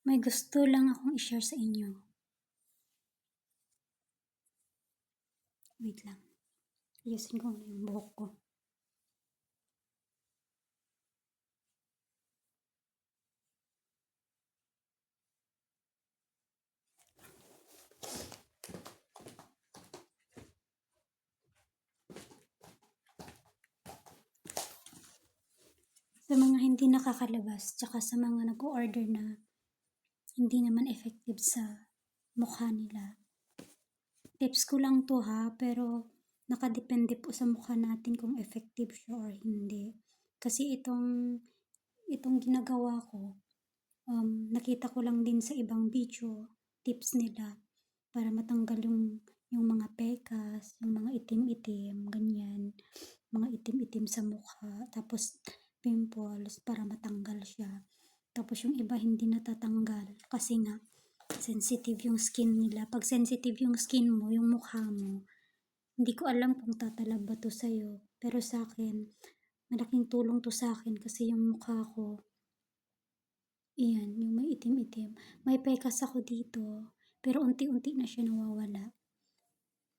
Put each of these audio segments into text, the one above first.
May gusto lang akong i-share sa inyo. Wait lang. Ayusin ko muna yung buhok ko. Sa mga hindi nakakalabas, tsaka sa mga nag-order na hindi naman effective sa mukha nila. Tips ko lang to ha, pero nakadepende po sa mukha natin kung effective siya or hindi. Kasi itong ginagawa ko, nakita ko lang din sa ibang video, tips nila para matanggal yung mga pekas, yung mga itim-itim, ganyan, mga itim-itim sa mukha, tapos pimples para matanggal siya. Tapos yung iba hindi natatanggal kasi nga sensitive yung skin nila. Pag sensitive yung skin mo, yung mukha mo, hindi ko alam kung tatalab ba to sa'yo. Pero sa akin, malaking tulong to sa akin kasi yung mukha ko, iyan, yung may itim-itim. May pekas ako dito, pero unti-unti na siya nawawala.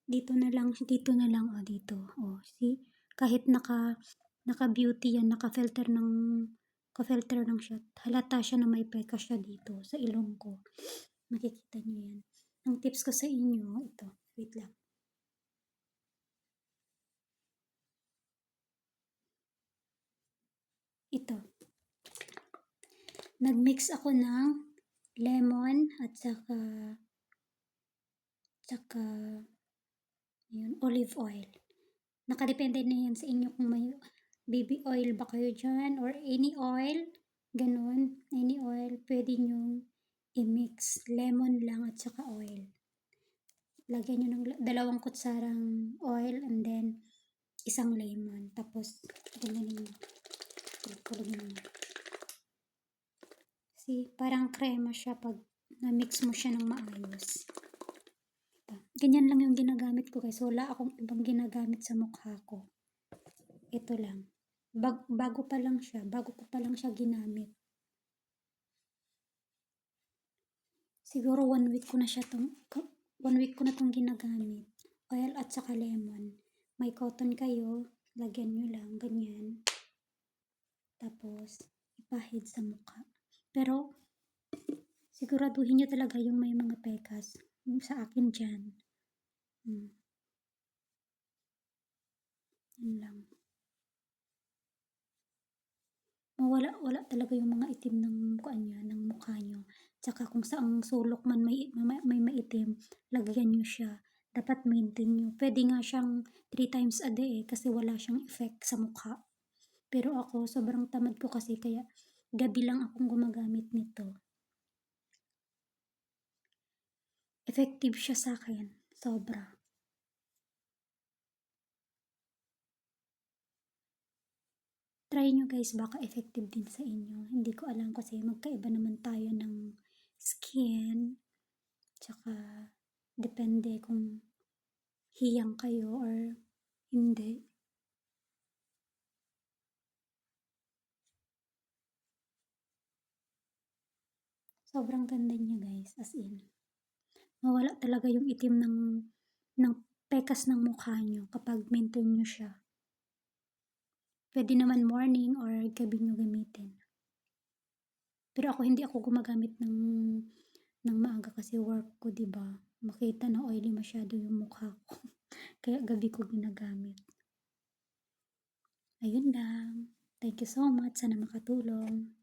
Dito na lang, oh, dito. Oh, see? Kahit naka-beauty yan, naka-filter ng siya. Halata siya na may pekas siya dito, sa ilong ko. Makikita niyo yan. Ang tips ko sa inyo, ito. Wait lang. Ito. Nag-mix ako ng lemon at saka yun, olive oil. Nakadepende na yan sa inyo kung may baby oil ba kayo dyan or any oil. Ganun, any oil. Pwede nyo i-mix. Lemon lang at saka oil. Lagyan nyo ng 2 kutsarang oil and then isang lemon. Tapos, ganyan nyo. See, parang krema siya pag na-mix mo siya ng maayos. Ganyan lang yung ginagamit ko guys. Wala akong ibang ginagamit sa mukha ko. Ito lang. Bago pa lang siya. Bago ko pa lang siya ginamit. Siguro 1 week ko na tong ginagamit. Oil at saka lemon. May cotton kayo. Lagyan nyo lang. Ganyan. Tapos, ipahid sa mukha. Pero, siguraduhin nyo talaga yung may mga pekas. Sa akin dyan. Yun lang. Wala talaga yung mga itim ng mukha nyo. Tsaka kung saang sulok man may maitim, lagyan nyo siya. Dapat maintain nyo. Pwede nga siyang 3 times a day kasi wala siyang effect sa mukha. Pero ako, sobrang tamad ko kasi kaya gabi lang akong gumagamit nito. Effective siya sa akin. Sobra. Try nyo guys, baka effective din sa inyo. Hindi ko alam kasi magkaiba naman tayo ng skin. Tsaka, depende kung hiyang kayo or hindi. Sobrang ganda niya guys, as in. Mawala talaga yung itim ng pekas ng mukha nyo kapag maintain nyo siya. Pwede naman morning or gabi nyo gamitin. Pero ako hindi ako gumagamit ng maaga kasi work ko, diba? Makita na oily masyado yung mukha ko. Kaya gabi ko ginagamit. Ayun lang. Thank you so much. Sana makatulong.